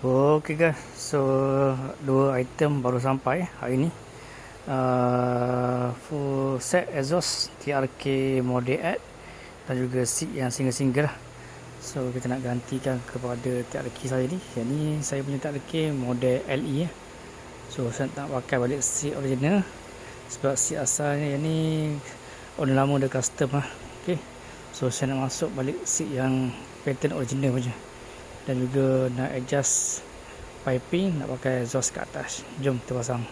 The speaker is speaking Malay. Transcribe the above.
Okay guys, so dua item baru sampai hari ni. Full set exhaust TRK Mode 8 dan juga seat yang single-single lah. So kita nak gantikan kepada TRK saya ni. Yang ni saya punya TRK Mode LE. So saya tak pakai balik seat original sebab seat asalnya yang ni owner lama dah custom lah. Okay, so saya nak masuk balik seat yang pattern original saja. Dan juga nak adjust piping, nak pakai exhaust kat atas. Jom kita pasang.